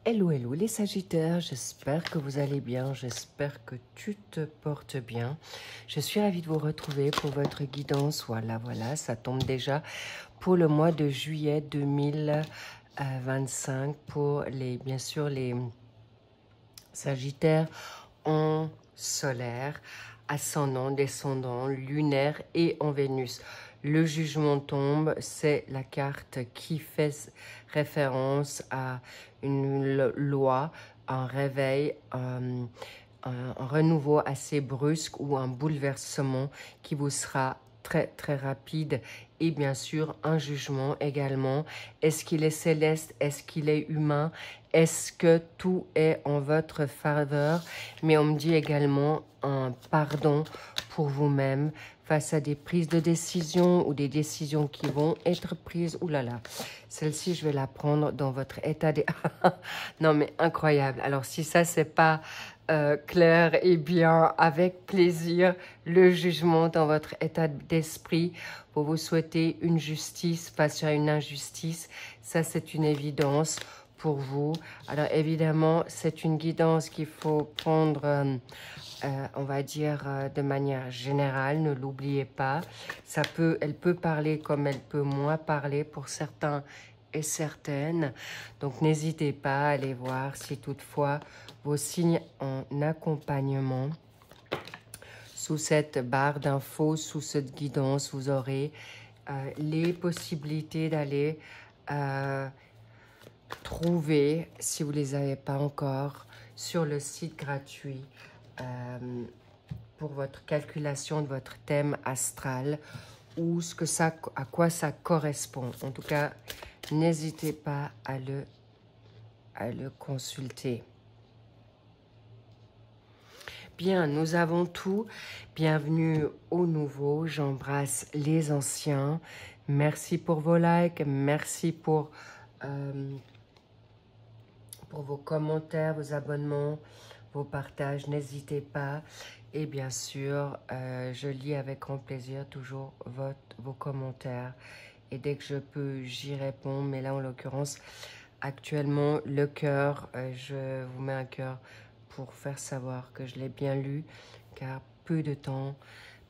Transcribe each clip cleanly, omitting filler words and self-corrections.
Hello, hello les Sagittaires, j'espère que vous allez bien, j'espère que tu te portes bien. Je suis ravie de vous retrouver pour votre guidance. Voilà, ça tombe déjà pour le mois de juillet 2025 pour bien sûr les Sagittaires en solaire, ascendant, descendant, lunaire et en Vénus. Le jugement tombe, c'est la carte qui fait référence à une loi, un réveil, un renouveau assez brusque ou un bouleversement qui vous sera très rapide et bien sûr un jugement également. Est-ce qu'il est céleste? Est-ce qu'il est humain? Est-ce que tout est en votre faveur? Mais on me dit également un pardon pour vous-même face à des prises de décision ou des décisions qui vont être prises. Ouh là là, celle-ci, je vais la prendre dans votre état des... Non mais incroyable. Alors si ça, c'est pas clair, eh bien, avec plaisir, le jugement dans votre état d'esprit pour vous souhaiter une justice face à une injustice. Ça, c'est une évidence pour vous. Alors évidemment, c'est une guidance qu'il faut prendre, on va dire, de manière générale. Ne l'oubliez pas. Elle peut parler comme elle peut moins parler pour certains et certaines. Donc n'hésitez pas à aller voir si toutefois vos signes en accompagnement. Sous cette barre d'infos, sous cette guidance, vous aurez les possibilités d'aller trouver, si vous ne les avez pas encore, sur le site gratuit pour votre calculation de votre thème astral ou à quoi ça correspond. En tout cas, n'hésitez pas à le consulter. Bien, nous avons tout. Bienvenue aux nouveaux. J'embrasse les anciens. Merci pour vos likes. Merci pour vos commentaires, vos abonnements, vos partages. N'hésitez pas. Et bien sûr, je lis avec grand plaisir toujours vos commentaires. Et dès que je peux, j'y réponds. Mais là, en l'occurrence, actuellement, le cœur, je vous mets un cœur pour faire savoir que je l'ai bien lu, car peu de temps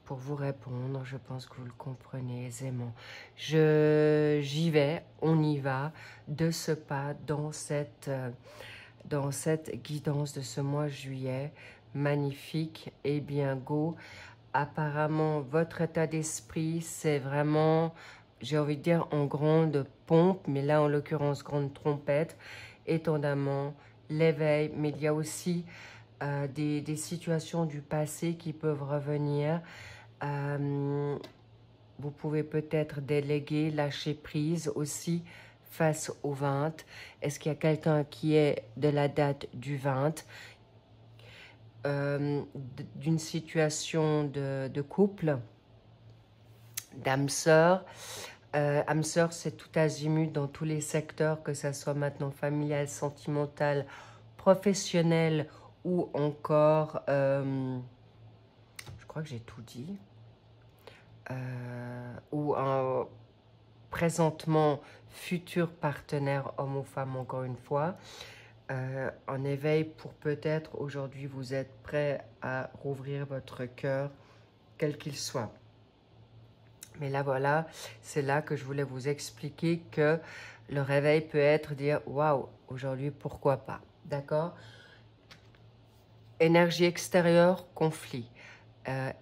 pour vous répondre. Je pense que vous le comprenez aisément. J'y vais, on y va, de ce pas dans cette guidance de ce mois de juillet. Magnifique, et bien go. Apparemment, votre état d'esprit, c'est vraiment, j'ai envie de dire, en grande pompe, mais là, en l'occurrence, grande trompette, étonnamment, l'éveil, mais il y a aussi des situations du passé qui peuvent revenir. Vous pouvez peut-être déléguer, lâcher prise aussi face au 20. Est-ce qu'il y a quelqu'un qui est de la date du 20 d'une situation de couple, d'âme sœur? Âme sœur, c'est tout azimut dans tous les secteurs, que ça soit maintenant familial, sentimental, professionnel ou encore, je crois que j'ai tout dit, ou un présentement futur partenaire homme ou femme, encore une fois, en éveil pour peut-être aujourd'hui vous êtes prêt à rouvrir votre cœur, quel qu'il soit. Mais là, voilà, c'est là que je voulais vous expliquer que le réveil peut être dire « Waouh, aujourd'hui, pourquoi pas ?» D'accord? Énergie extérieure, conflit.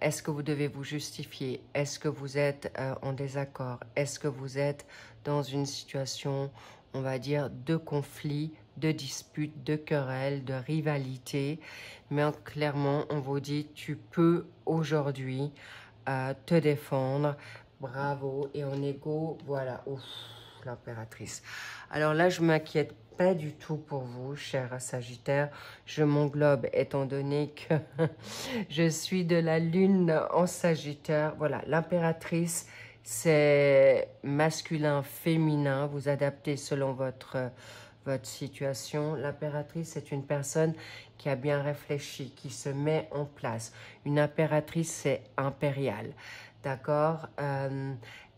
Est-ce que vous devez vous justifier? Est-ce que vous êtes en désaccord? Est-ce que vous êtes dans une situation, on va dire, de conflit, de dispute, de querelle, de rivalité? Mais clairement, on vous dit, tu peux aujourd'hui te défendre. Bravo. Et en égo, voilà. Ouf, l'impératrice. Alors là, je m'inquiète pas du tout pour vous, cher Sagittaire. Je m'englobe étant donné que je suis de la lune en Sagittaire. Voilà, l'impératrice, c'est masculin, féminin. Vous adaptez selon votre situation. L'impératrice, c'est une personne qui a bien réfléchi, qui se met en place. Une impératrice, c'est impérial. D'accord?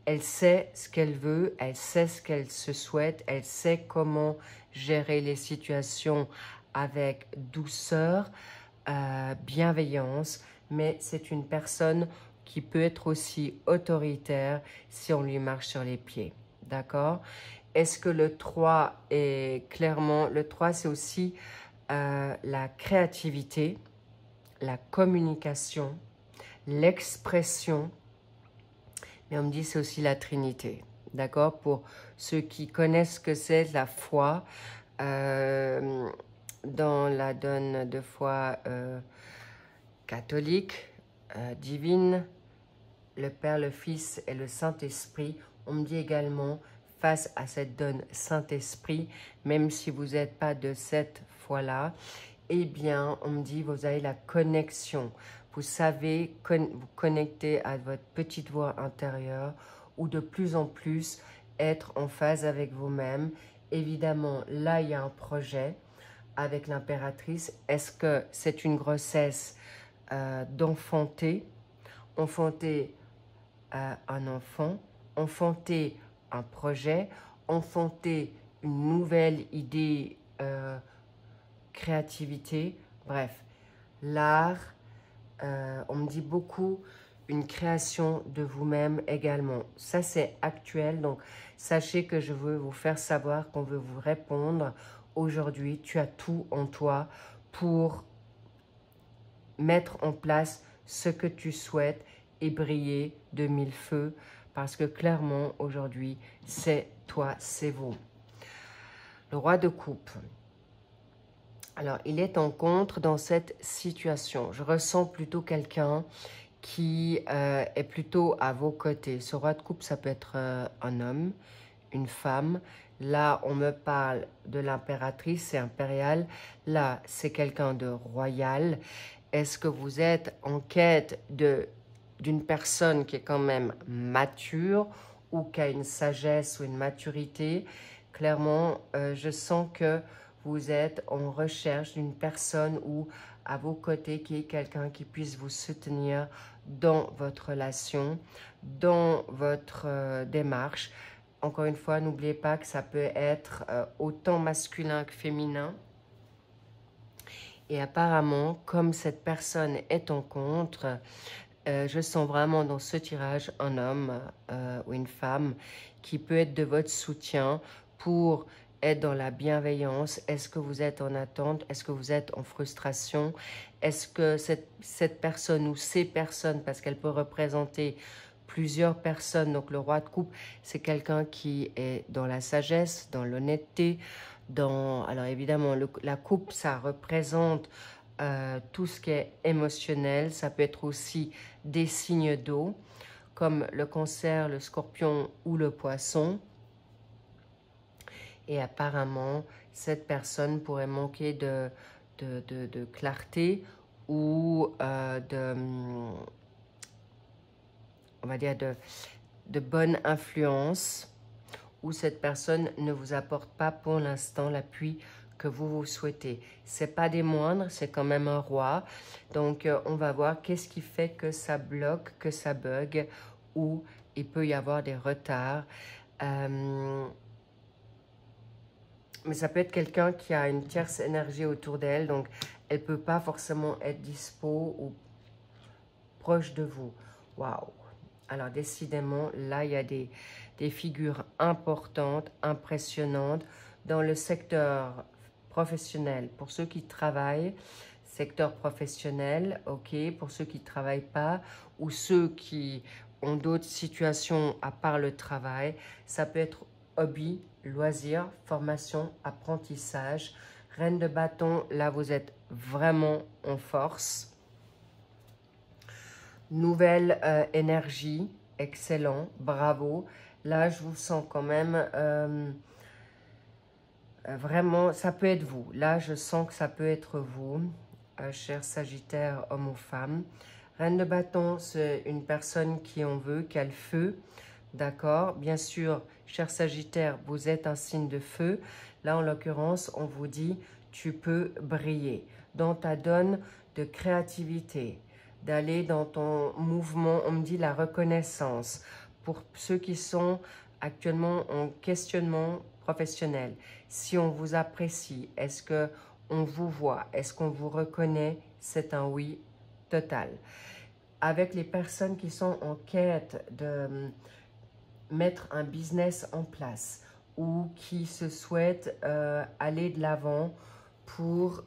Elle sait ce qu'elle veut, elle sait ce qu'elle se souhaite, elle sait comment gérer les situations avec douceur, bienveillance, mais c'est une personne qui peut être aussi autoritaire si on lui marche sur les pieds. D'accord? Est-ce que le 3 est clairement... Le 3, c'est aussi la créativité, la communication, l'expression, mais on me dit c'est aussi la Trinité. D'accord? Pour ceux qui connaissent ce que c'est la foi, dans la donne de foi catholique, divine, le Père, le Fils et le Saint-Esprit. On me dit également, face à cette donne Saint-Esprit, même si vous n'êtes pas de cette foi-là, eh bien, on me dit, vous avez la connexion. Vous savez vous connecter à votre petite voix intérieure ou de plus en plus être en phase avec vous-même. Évidemment, là, il y a un projet avec l'impératrice. Est-ce que c'est une grossesse d'enfanter, enfanter un enfant, enfanter un projet, enfanter une nouvelle idée, créativité, bref, l'art, on me dit beaucoup une création de vous-même également. Ça, c'est actuel, donc sachez que je veux vous faire savoir qu'on veut vous répondre. Aujourd'hui, tu as tout en toi pour mettre en place ce que tu souhaites et briller de mille feux parce que clairement, aujourd'hui, c'est toi, c'est vous. Le roi de coupe. Alors, il est en contre dans cette situation. Je ressens plutôt quelqu'un qui est plutôt à vos côtés. Ce roi de coupe, ça peut être un homme, une femme. Là, on me parle de l'impératrice, c'est impérial. Là, c'est quelqu'un de royal. Est-ce que vous êtes en quête d'une personne qui est quand même mature ou qui a une sagesse ou une maturité? Clairement, je sens que vous êtes en recherche d'une personne ou à vos côtés qui est quelqu'un qui puisse vous soutenir dans votre relation, dans votre démarche. Encore une fois, n'oubliez pas que ça peut être autant masculin que féminin. Et apparemment, comme cette personne est en contre, je sens vraiment dans ce tirage un homme ou une femme qui peut être de votre soutien pour être dans la bienveillance. Est-ce que vous êtes en attente? Est-ce que vous êtes en frustration? Est-ce que cette personne ou ces personnes, parce qu'elle peut représenter plusieurs personnes, donc le roi de coupe, c'est quelqu'un qui est dans la sagesse, dans l'honnêteté, alors évidemment, la coupe, ça représente tout ce qui est émotionnel. Ça peut être aussi des signes d'eau, comme le cancer, le scorpion ou le poisson. Et apparemment, cette personne pourrait manquer de clarté ou on va dire de bonne influence, où cette personne ne vous apporte pas pour l'instant l'appui que vous souhaitez. Ce n'est pas des moindres, c'est quand même un roi. Donc, on va voir qu'est-ce qui fait que ça bloque, que ça bug, ou il peut y avoir des retards. Mais ça peut être quelqu'un qui a une tierce énergie autour d'elle, donc elle ne peut pas forcément être dispo ou proche de vous. Waouh! Alors, décidément, là, il y a des figures importantes, impressionnantes dans le secteur professionnel. Pour ceux qui travaillent, secteur professionnel, ok. Pour ceux qui ne travaillent pas ou ceux qui ont d'autres situations à part le travail, ça peut être hobby, loisirs, formation, apprentissage. Reine de bâton, là, vous êtes vraiment en force. Nouvelle énergie, excellent, bravo. Là, je vous sens quand même vraiment, ça peut être vous. Là, je sens que ça peut être vous, cher Sagittaire, homme ou femme. Reine de bâton, c'est une personne qui en veut, qui a le feu, d'accord? Bien sûr, cher Sagittaire, vous êtes un signe de feu. Là, en l'occurrence, on vous dit, tu peux briller dans ta donne de créativité, d'aller dans ton mouvement, on me dit la reconnaissance, pour ceux qui sont actuellement en questionnement professionnel, si on vous apprécie, est-ce qu'on vous voit, est-ce qu'on vous reconnaît, c'est un oui total. Avec les personnes qui sont en quête de mettre un business en place ou qui se souhaitent aller de l'avant pour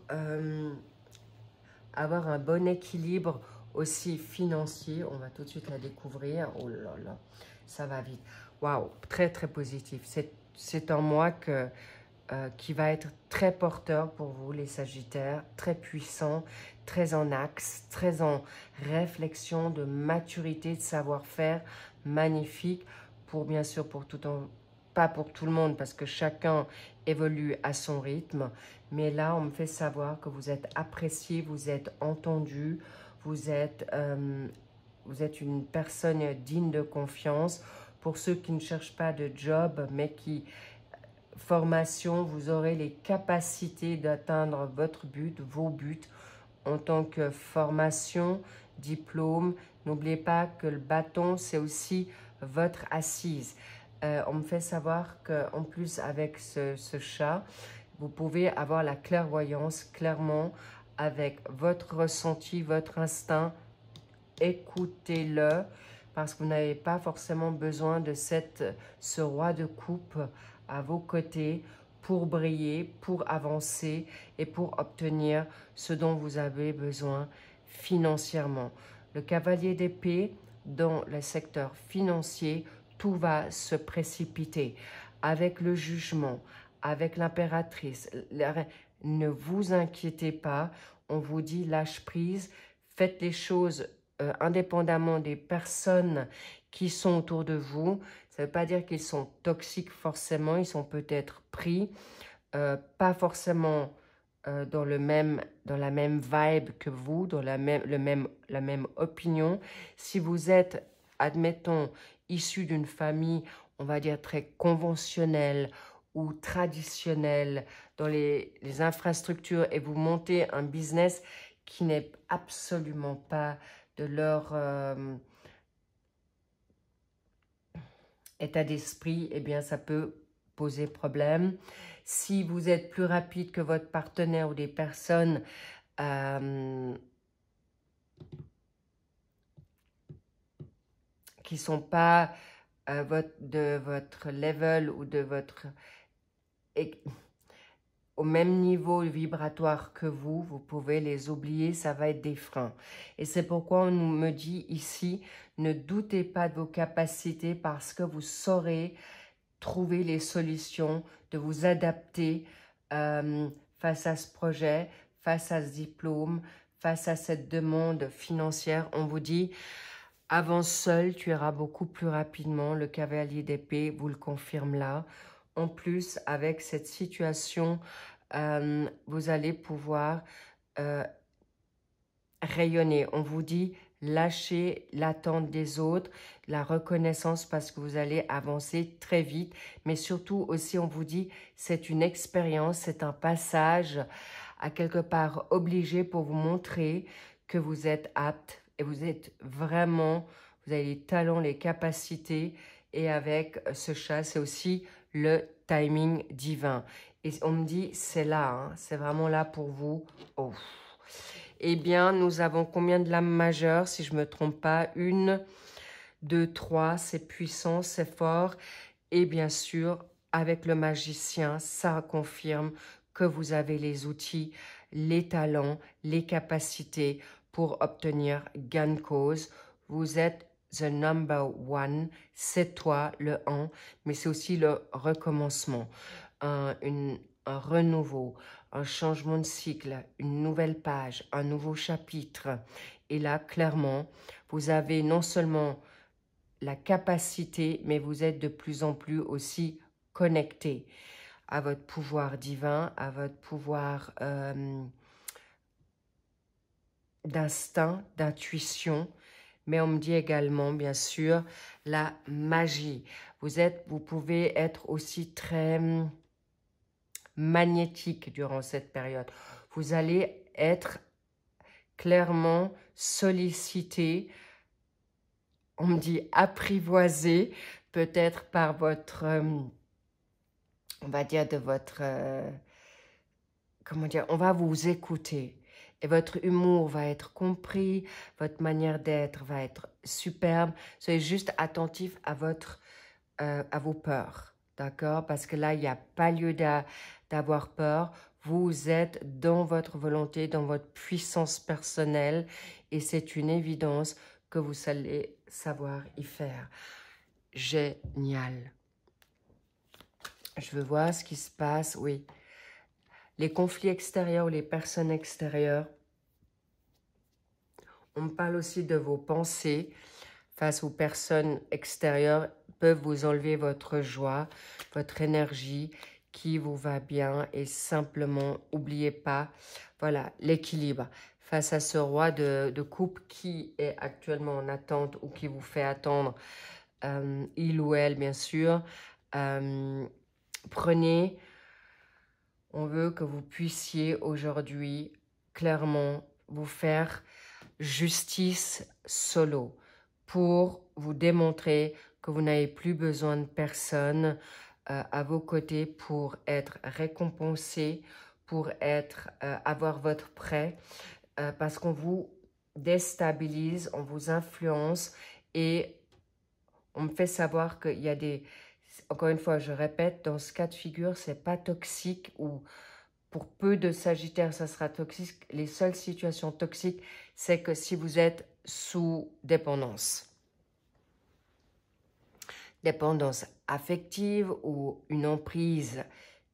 avoir un bon équilibre aussi financier, on va tout de suite la découvrir. Oh là là, ça va vite. Waouh, très très positif. C'est un mois qui va être très porteur pour vous, les Sagittaires, très puissant, très en axe, très en réflexion, de maturité, de savoir-faire, magnifique, pour bien sûr, pour tout pas pour tout le monde, parce que chacun évolue à son rythme, mais là, on me fait savoir que vous êtes apprécié, vous êtes entendu, vous êtes une personne digne de confiance. Pour ceux qui ne cherchent pas de job, mais qui formation, vous aurez les capacités d'atteindre votre but, vos buts en tant que formation, diplôme. N'oubliez pas que le bâton, c'est aussi votre assise. On me fait savoir qu'en plus, avec ce chat, vous pouvez avoir la clairvoyance clairement avec votre ressenti, votre instinct. Écoutez-le parce que vous n'avez pas forcément besoin de ce roi de coupe à vos côtés pour briller, pour avancer et pour obtenir ce dont vous avez besoin financièrement. Le cavalier d'épée, dans le secteur financier, tout va se précipiter. Avec le jugement, avec l'impératrice, ne vous inquiétez pas, on vous dit lâche prise, faites les choses indépendamment des personnes qui sont autour de vous. Ça ne veut pas dire qu'ils sont toxiques forcément, ils sont peut-être pris, pas forcément dans la même vibe que vous, dans la même opinion. Si vous êtes, admettons, issu d'une famille, on va dire très conventionnelle ou traditionnelle dans les infrastructures et vous montez un business qui n'est absolument pas de leur état d'esprit, eh bien, ça peut poser problème. Si vous êtes plus rapide que votre partenaire ou des personnes qui ne sont pas de votre level ou de votre... au même niveau vibratoire que vous, vous pouvez les oublier, ça va être des freins. Et c'est pourquoi on me dit ici, ne doutez pas de vos capacités parce que vous saurez trouver les solutions, de vous adapter face à ce projet, face à ce diplôme, face à cette demande financière. On vous dit, avance seul, tu iras beaucoup plus rapidement. Le cavalier d'épée vous le confirme là. En plus, avec cette situation, vous allez pouvoir rayonner. On vous dit, lâchez l'attente des autres, la reconnaissance parce que vous allez avancer très vite. Mais surtout aussi, on vous dit, c'est une expérience, c'est un passage à quelque part obligé pour vous montrer que vous êtes apte et vous êtes vraiment, vous avez les talents, les capacités. Et avec ce chat, c'est aussi le timing divin. Et on me dit, c'est là, hein, c'est vraiment là pour vous. Oh. Eh bien, nous avons combien de lames majeures, si je ne me trompe pas? 1, 2, 3, c'est puissant, c'est fort. Et bien sûr, avec le magicien, ça confirme que vous avez les outils, les talents, les capacités pour obtenir gain de cause. Vous êtes the number one, c'est toi, le 1, mais c'est aussi le recommencement, un renouveau, un changement de cycle, une nouvelle page, un nouveau chapitre. Et là, clairement, vous avez non seulement la capacité, mais vous êtes de plus en plus aussi connecté à votre pouvoir divin, à votre pouvoir d'instinct, d'intuition, mais on me dit également, bien sûr, la magie. Vous pouvez être aussi très magnétique durant cette période. Vous allez être clairement sollicité on me dit apprivoiser, peut-être par votre, on va dire de votre, comment dire, on va vous écouter. Et votre humour va être compris, votre manière d'être va être superbe. Soyez juste attentif à à vos peurs, d'accord? Parce que là, il n'y a pas lieu d'avoir peur. Vous êtes dans votre volonté, dans votre puissance personnelle, et c'est une évidence que vous allez savoir y faire. Génial. Je veux voir ce qui se passe, oui. Les conflits extérieurs ou les personnes extérieures. On me parle aussi de vos pensées face aux personnes extérieures peuvent vous enlever votre joie, votre énergie qui vous va bien et simplement, n'oubliez pas, voilà, l'équilibre. Face à ce roi de coupe qui est actuellement en attente ou qui vous fait attendre, il ou elle, bien sûr, prenez, on veut que vous puissiez aujourd'hui clairement vous faire justice solo pour vous démontrer que vous n'avez plus besoin de personne à vos côtés pour être récompensé, pour avoir votre prêt, parce qu'on vous déstabilise, on vous influence et on me fait savoir qu'il y a des... Encore une fois, je répète, dans ce cas de figure, c'est pas toxique ou pour peu de Sagittaires, ça sera toxique. Les seules situations toxiques, c'est que si vous êtes sous dépendance. Dépendance affective ou une emprise,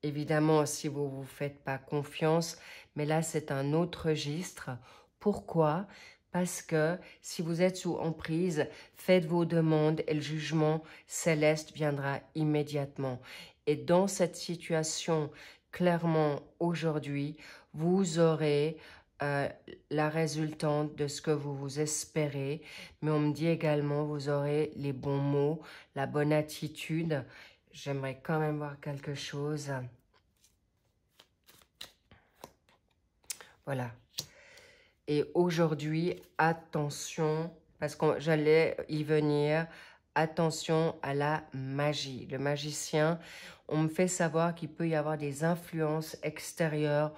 évidemment, si vous ne vous faites pas confiance. Mais là, c'est un autre registre. Pourquoi? Parce que si vous êtes sous emprise, faites vos demandes et le jugement céleste viendra immédiatement. Et dans cette situation, clairement, aujourd'hui, vous aurez la résultante de ce que vous vous espérez. Mais on me dit également, vous aurez les bons mots, la bonne attitude. J'aimerais quand même voir quelque chose. Voilà. Et aujourd'hui, attention, parce que j'allais y venir, attention à la magie. Le magicien, on me fait savoir qu'il peut y avoir des influences extérieures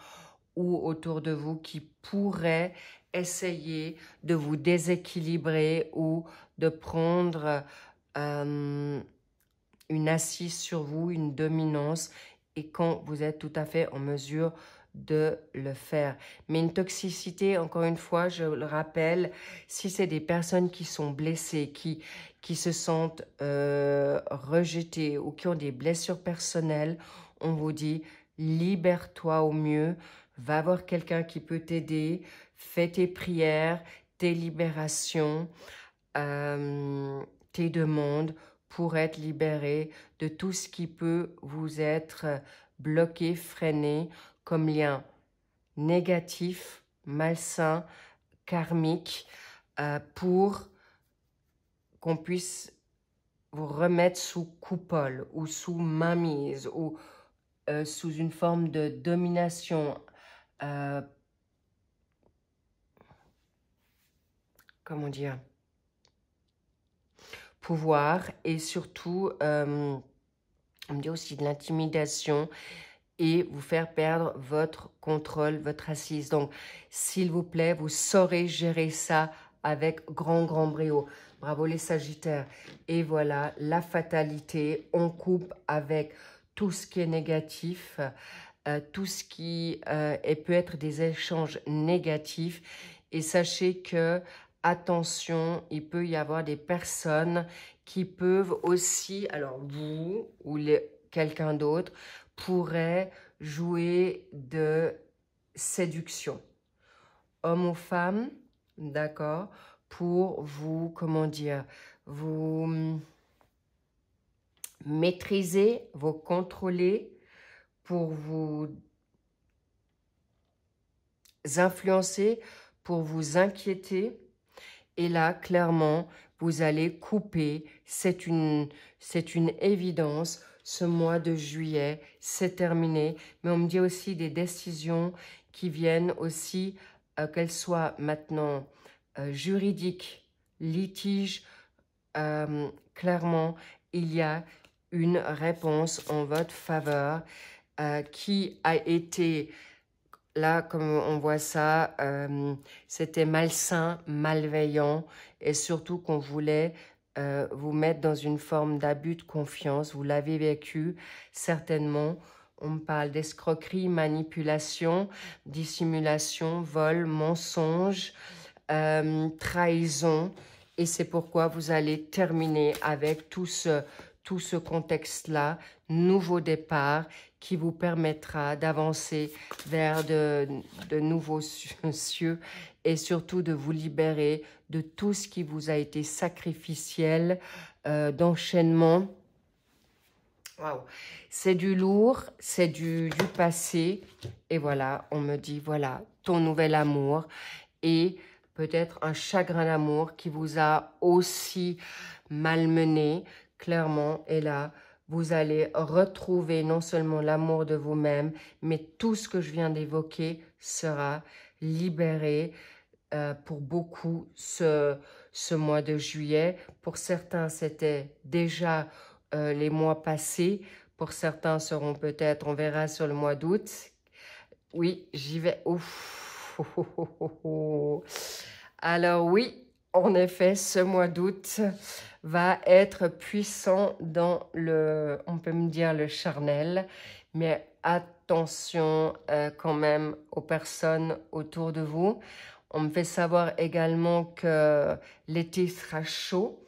ou autour de vous qui pourraient essayer de vous déséquilibrer ou de prendre une assise sur vous, une dominance, et quand vous êtes tout à fait en mesure de le faire. Mais une toxicité, encore une fois, je le rappelle, si c'est des personnes qui sont blessées, qui se sentent rejetées ou qui ont des blessures personnelles, on vous dit, libère-toi au mieux, va voir quelqu'un qui peut t'aider, fais tes prières, tes libérations, tes demandes pour être libéré de tout ce qui peut vous être bloqué, freiné comme lien négatif, malsain, karmique, pour qu'on puisse vous remettre sous coupole ou sous mainmise ou sous une forme de domination. Comment dire? Pouvoir et surtout, on me dit aussi de l'intimidation et vous faire perdre votre contrôle, votre assise. Donc, s'il vous plaît, vous saurez gérer ça avec grand brio. Bravo les Sagittaires. Et voilà, la fatalité, on coupe avec tout ce qui est négatif, tout ce qui peut être des échanges négatifs. Et sachez que, attention, il peut y avoir des personnes qui peuvent aussi, alors vous ou quelqu'un d'autre, pourrait jouer de séduction. Homme ou femme, d'accord, pour vous, comment dire, vous maîtriser, vous contrôler, pour vous influencer, pour vous inquiéter. Et là, clairement, vous allez couper. C'est une évidence. Ce mois de juillet, c'est terminé. Mais on me dit aussi des décisions qui viennent aussi, qu'elles soient maintenant juridiques, litiges, clairement, il y a une réponse en votre faveur qui a été, là, comme on voit ça, c'était malsain, malveillant, et surtout qu'on voulait vous mettre dans une forme d'abus de confiance. Vous l'avez vécu, certainement. On me parle d'escroquerie, manipulation, dissimulation, vol, mensonge, trahison. Et c'est pourquoi vous allez terminer avec tout ce contexte-là, nouveau départ, qui vous permettra d'avancer vers de nouveaux cieux et surtout de vous libérer de tout ce qui vous a été sacrificiel, d'enchaînement. Waouh, c'est du lourd, c'est du passé. Et voilà, on me dit, voilà, ton nouvel amour et peut-être un chagrin d'amour qui vous a aussi malmené, clairement. Et là, vous allez retrouver non seulement l'amour de vous-même, mais tout ce que je viens d'évoquer sera libéré pour beaucoup ce mois de juillet. Pour certains, c'était déjà les mois passés. Pour certains seront peut-être, on verra sur le mois d'août. Oui, j'y vais. Ouf. Alors oui, en effet, ce mois d'août va être puissant dans le, on peut me dire, le charnel. Mais attention quand même aux personnes autour de vous. On me fait savoir également que l'été sera chaud.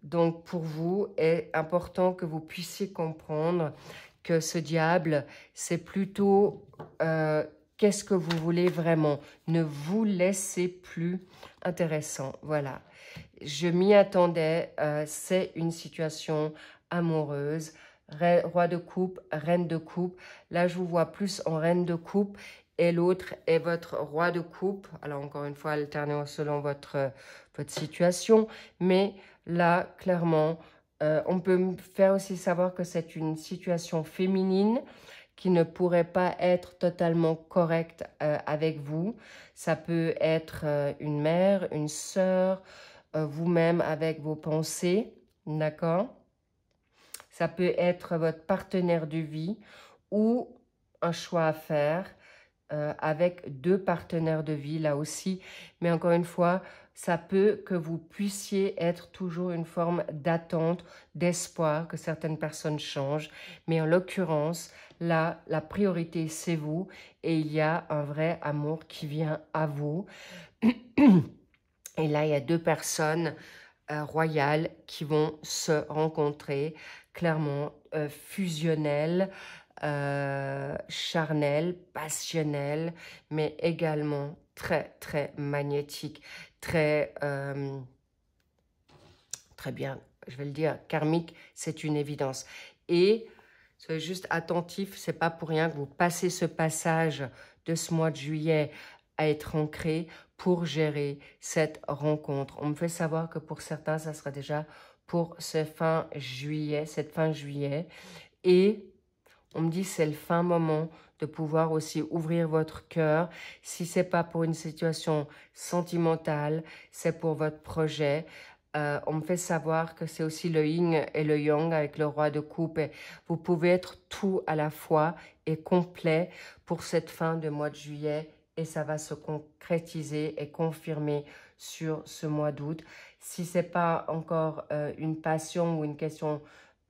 Donc, pour vous, est important que vous puissiez comprendre que ce diable, c'est plutôt qu'est-ce que vous voulez vraiment. Ne vous laissez plus intéressant. Voilà. Je m'y attendais. C'est une situation amoureuse. Roi de coupe, reine de coupe. Là, je vous vois plus en reine de coupe. Et l'autre est votre roi de coupe. Alors, encore une fois, alternez selon votre situation. Mais là, clairement, on peut me faire aussi savoir que c'est une situation féminine qui ne pourrait pas être totalement correcte avec vous. Ça peut être une mère, une sœur, vous-même avec vos pensées, d'accord? Ça peut être votre partenaire de vie ou un choix à faire avec deux partenaires de vie là aussi. Mais encore une fois, ça peut que vous puissiez être toujours une forme d'attente, d'espoir que certaines personnes changent. Mais en l'occurrence, là, la priorité, c'est vous et il y a un vrai amour qui vient à vous. Et là, il y a deux personnes royales qui vont se rencontrer, clairement fusionnelles, charnel, passionnel, mais également très, très magnétique, très, très bien, je vais le dire, karmique, c'est une évidence. Et soyez juste attentifs, c'est pas pour rien que vous passez ce passage de ce mois de juillet à être ancré pour gérer cette rencontre. On me fait savoir que pour certains, ça sera déjà pour cette fin juillet. Et on me dit c'est le fin moment de pouvoir aussi ouvrir votre cœur. Si c'est pas pour une situation sentimentale, c'est pour votre projet. On me fait savoir que c'est aussi le yin et le yang avec le roi de coupe. Et vous pouvez être tout à la fois et complet pour cette fin de mois de juillet. Et ça va se concrétiser et confirmer sur ce mois d'août. Si c'est pas encore une passion ou une question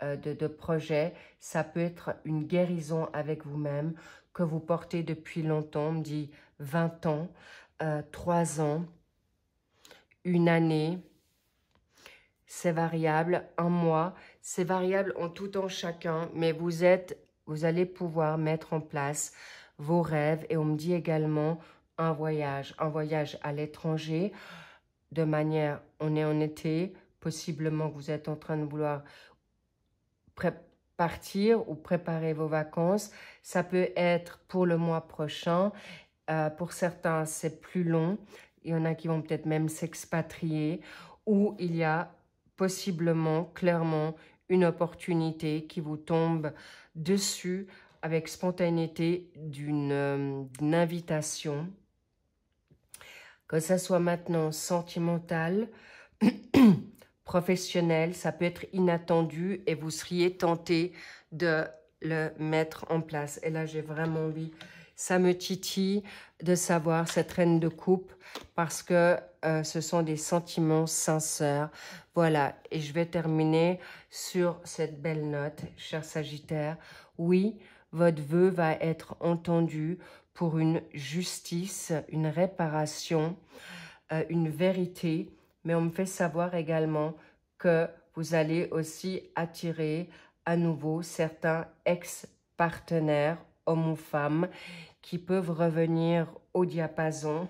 de projet, ça peut être une guérison avec vous-même que vous portez depuis longtemps, on me dit 20 ans, 3 ans, une année, c'est variable, un mois, c'est variable en tout temps chacun, mais vous allez pouvoir mettre en place vos rêves et on me dit également un voyage à l'étranger, de manière, on est en été, possiblement vous êtes en train de vouloir partir ou préparer vos vacances. Ça peut être pour le mois prochain. Pour certains, c'est plus long. Il y en a qui vont peut-être même s'expatrier. Ou il y a possiblement, clairement, une opportunité qui vous tombe dessus avec spontanéité d'une invitation. Que ça soit maintenant sentimental, professionnel, ça peut être inattendu et vous seriez tenté de le mettre en place. Et là, j'ai vraiment envie, ça me titille de savoir cette reine de coupe parce que ce sont des sentiments sincères. Voilà, et je vais terminer sur cette belle note, cher Sagittaire. Oui, votre vœu va être entendu pour une justice, une réparation, une vérité, mais on me fait savoir également que vous allez aussi attirer à nouveau certains ex-partenaires, hommes ou femmes, qui peuvent revenir au diapason,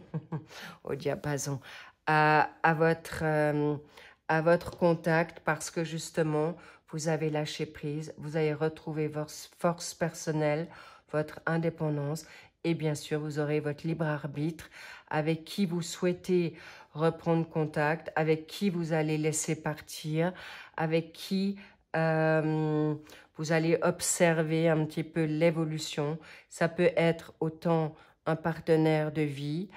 au diapason, à votre contact parce que justement, vous avez lâché prise, vous avez retrouvé votre force personnelle, votre indépendance et bien sûr, vous aurez votre libre arbitre avec qui vous souhaitez reprendre contact, avec qui vous allez laisser partir, avec qui vous allez observer un petit peu l'évolution. Ça peut être autant un partenaire de vie,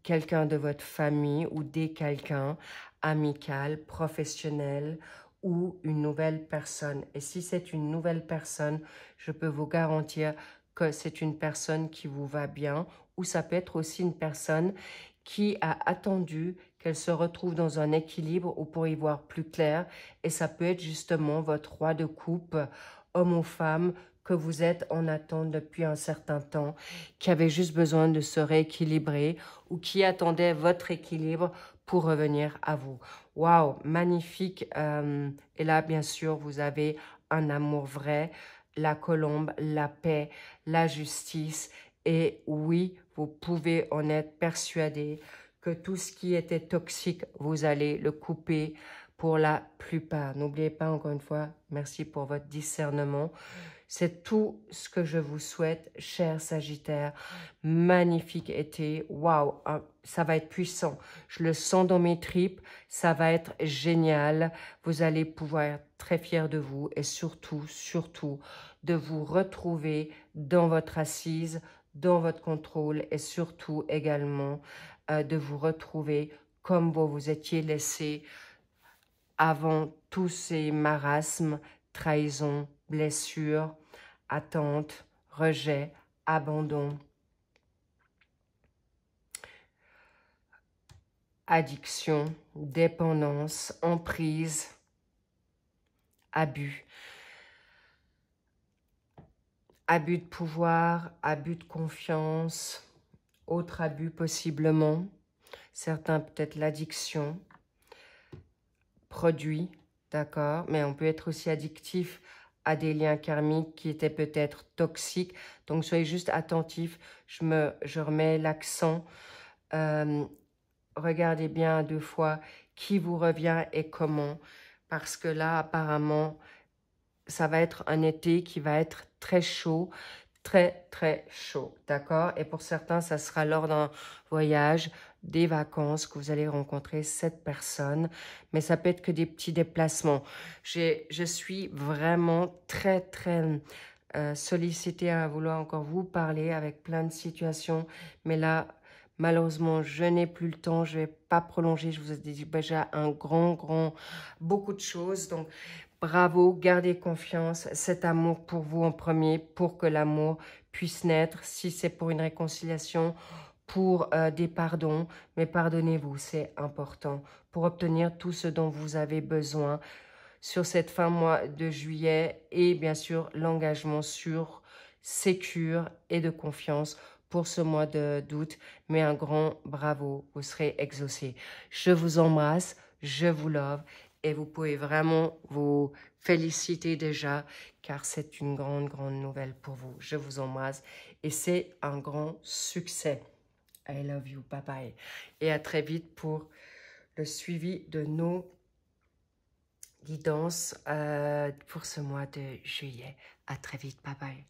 quelqu'un de votre famille ou des quelqu'un amical, professionnel ou une nouvelle personne. Et si c'est une nouvelle personne, je peux vous garantir que c'est une personne qui vous va bien ou ça peut être aussi une personne qui a attendu qu'elle se retrouve dans un équilibre ou pour y voir plus clair. Et ça peut être justement votre roi de coupe, homme ou femme, que vous êtes en attente depuis un certain temps, qui avait juste besoin de se rééquilibrer ou qui attendait votre équilibre pour revenir à vous. Waouh, magnifique. Et là, bien sûr, vous avez un amour vrai, la colombe, la paix, la justice. Et oui, vous pouvez en être persuadé que tout ce qui était toxique, vous allez le couper pour la plupart. N'oubliez pas, encore une fois, merci pour votre discernement. C'est tout ce que je vous souhaite, cher Sagittaire. Magnifique été. Waouh, ça va être puissant. Je le sens dans mes tripes. Ça va être génial. Vous allez pouvoir être très fiers de vous et surtout, surtout, de vous retrouver dans votre assise, dans votre contrôle et surtout également de vous retrouver comme vous vous étiez laissé avant tous ces marasmes, trahisons, blessures, attentes, rejet, abandon, addiction, dépendance, emprise, abus. Abus de pouvoir, abus de confiance, autre abus possiblement, certains peut-être l'addiction, produits, d'accord, mais on peut être aussi addictif à des liens karmiques qui étaient peut-être toxiques, donc soyez juste attentifs, je remets l'accent, regardez bien 2 fois qui vous revient et comment, parce que là apparemment, ça va être un été qui va être très chaud, très, très chaud, d'accord? Et pour certains, ça sera lors d'un voyage, des vacances, que vous allez rencontrer cette personne. Mais ça peut être que des petits déplacements. Je suis vraiment très, très sollicitée à vouloir encore vous parler avec plein de situations. Mais là, malheureusement, je n'ai plus le temps. Je ne vais pas prolonger. Je vous ai dit déjà beaucoup de choses. Donc, bravo, gardez confiance, cet amour pour vous en premier, pour que l'amour puisse naître, si c'est pour une réconciliation, pour des pardons, mais pardonnez-vous, c'est important, pour obtenir tout ce dont vous avez besoin sur cette fin mois de juillet et bien sûr l'engagement sûr, sécure et de confiance pour ce mois d'août, mais un grand bravo, vous serez exaucés. Je vous embrasse, je vous love. Et vous pouvez vraiment vous féliciter déjà, car c'est une grande nouvelle pour vous. Je vous embrasse et c'est un grand succès. I love you, bye bye. Et à très vite pour le suivi de nos guidances pour ce mois de juillet. À très vite, bye bye.